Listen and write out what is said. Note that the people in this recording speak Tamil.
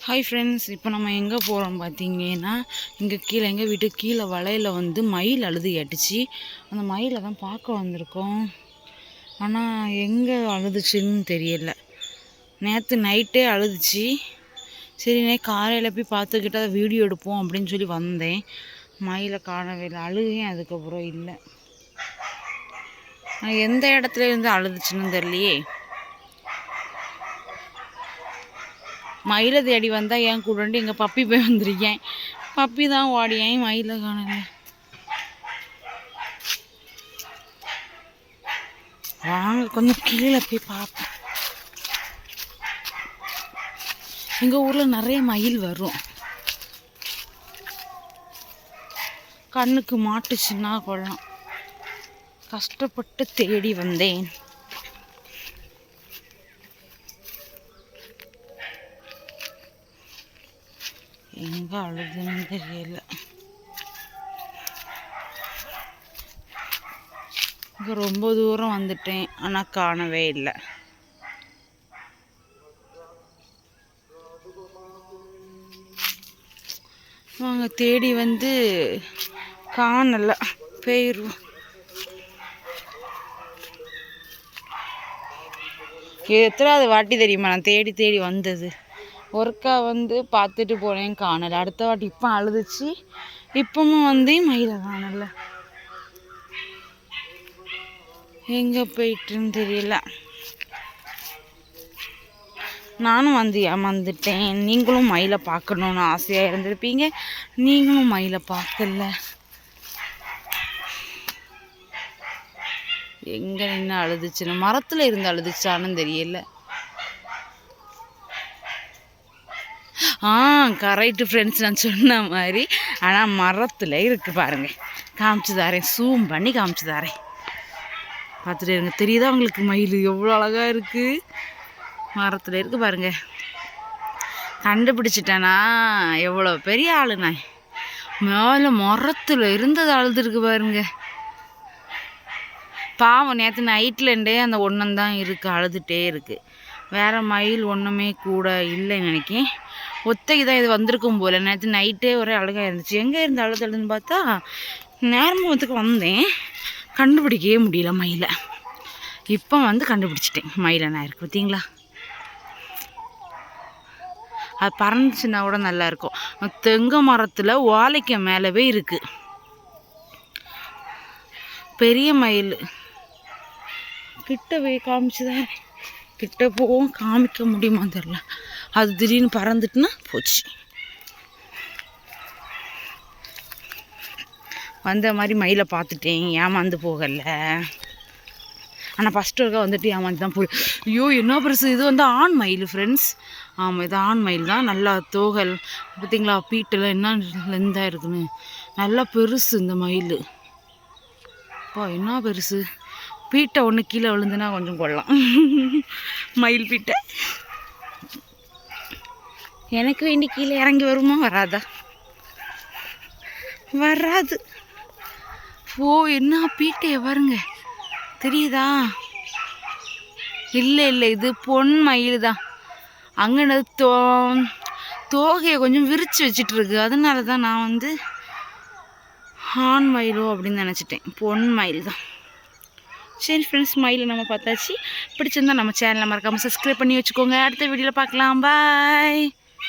ஹாய் ஃப்ரெண்ட்ஸ், இப்போ நம்ம எங்கே போகிறோம் பார்த்தீங்கன்னா, இங்கே கீழே எங்கள் வீட்டுக்கு கீழே வலையில் வந்து மயில் அழுது கேட்டுச்சு. அந்த மயிலை தான் பார்க்க வந்திருக்கோம். ஆனால் எங்கே அழுதுச்சுன்னு தெரியல. நேற்று நைட்டே அழுதுச்சு. சரி, காலையில் போய் பார்த்துக்கிட்டு அதை வீடியோ எடுப்போம் அப்படின்னு சொல்லி வந்தேன். மயிலை காணவே இல்லை, அழுகையும் அதுக்கப்புறம் இல்லை. எந்த இடத்துல இருந்து அழுதுச்சுன்னு தெரியலையே. மயிலை தேடி வந்தால் என் கூட எங்கள் பப்பி போய் வந்திருக்கேன். பப்பி தான் ஓடியேன், மயிலை காணல. வாங்க கொஞ்சம் கீழே போய் பார்ப்போம். எங்கள் ஊரில் நிறைய மயில் வரும். கண்ணுக்கு மாட்டுச்சுன்னா கொள்ளலாம். கஷ்டப்பட்டு தேடி வந்தேன். எங்கே அழுதுன்னு தெரியல. இங்கே ரொம்ப தூரம் வந்துட்டேன், ஆனால் காணவே இல்லை. வாங்க தேடி வந்து காணல, போயிடுவோம். எத்தனாவது வாட்டி தெரியுமா நான் தேடி தேடி வந்தது. ஒருக்கா வந்து பார்த்துட்டு போனேன், காணலை. அடுத்த வாட்டி இப்போ அழுதுச்சு. இப்பவும் வந்து மயிலை காணலை. எங்கே போயிட்டுன்னு தெரியல. நானும் வந்து ஏமாந்துட்டேன். நீங்களும் மயிலை பார்க்கணுன்னு ஆசையாக இருந்திருப்பீங்க. நீங்களும் மயிலை பார்க்கல. எங்கே நின்று அழுதுச்சுன்னு, மரத்தில் இருந்து அழுதுச்சான்னு தெரியல. கரெக்டு ஃப்ரெண்ட்ஸ், நான் சொன்ன மாதிரி. ஆனால் மரத்தில் இருக்குது பாருங்கள். காமிச்சு தாரேன், ஜூம் பண்ணி காமிச்சு தாரேன். பார்த்துட்டு இருங்க, தெரியுதா உங்களுக்கு மயில் எவ்வளோ அழகாக இருக்குது? மரத்தில் இருக்குது பாருங்க. கண்டுபிடிச்சிட்டேனா எவ்வளோ பெரிய ஆளுண்ணா. மேலே மரத்தில் இருந்தது அழுதுருக்கு பாருங்க. பாவம், நேற்று நைட்லேருந்தே அந்த ஒன்றுந்தான் இருக்குது, அழுதுகிட்டே இருக்குது. வேறு மயில் ஒன்றுமே கூட இல்லைன்னு நினைக்கேன். ஒத்தைக்கு தான் இது வந்திருக்கும் போல். நேற்று நைட்டே ஒரே அழகாக இருந்துச்சு. எங்கே இருந்து அழுதுன்னு பார்த்தா நேரத்துக்கு வந்தேன், கண்டுபிடிக்கவே முடியல மயிலை. இப்போ வந்து கண்டுபிடிச்சிட்டேன் மயிலை. நான் இருக்கு பார்த்தீங்களா? அது பறந்துச்சுன்னா கூட நல்லாயிருக்கும். தெங்க மரத்தில் ஓலைக்கு மேலவே இருக்குது பெரிய மயில். கிட்ட போய் காமிச்சுதான், கிட்ட போகவும் காமிக்க முடியுமா தெரில. அது திடீர்னு பறந்துட்டுன்னா போச்சு. வந்த மாதிரி மயிலை பார்த்துட்டேன், ஏமாந்து போகலை. ஆனால் ஃபஸ்ட்டு ஒருக்கா வந்துட்டு ஏமாந்து தான் போய். ஐயோ என்ன பெருசு! இது வந்து ஆண் மயில் ஃப்ரெண்ட்ஸ். ஆமாம், இது ஆண் மயில் தான். நல்லா தோகல் பார்த்தீங்களா, பீட்டெல்லாம் என்ன லெந்தாக இருக்குன்னு. நல்லா பெருசு இந்த மயில். அப்பா என்ன பெருசு! பீட்டை ஒன்று கீழே விழுந்துன்னா கொஞ்சம் கொள்ளலாம். மயில் பீட்டை எனக்கு வேண்டி கீழே இறங்கி வருமா? வராதா? வராது. ஓ, என்ன பீட்டையை பாருங்க, தெரியுதா? இல்லை இல்லை, இது பொன் மயில் தான். அங்கே தோகையை கொஞ்சம் விரித்து வச்சிட்ருக்கு. அதனால தான் நான் வந்து ஆண் மயிலோ அப்படின்னு நினச்சிட்டேன். பொன் மயில் தான். சரி ஃப்ரெண்ட்ஸ், மயிலை நம்ம பார்த்தாச்சு. பிடிச்சிருந்தா நம்ம சேனலை மறக்காமல் சப்ஸ்கிரைப் பண்ணி வச்சுக்கோங்க. அடுத்த வீடியோவில் பார்க்கலாம். பாய்.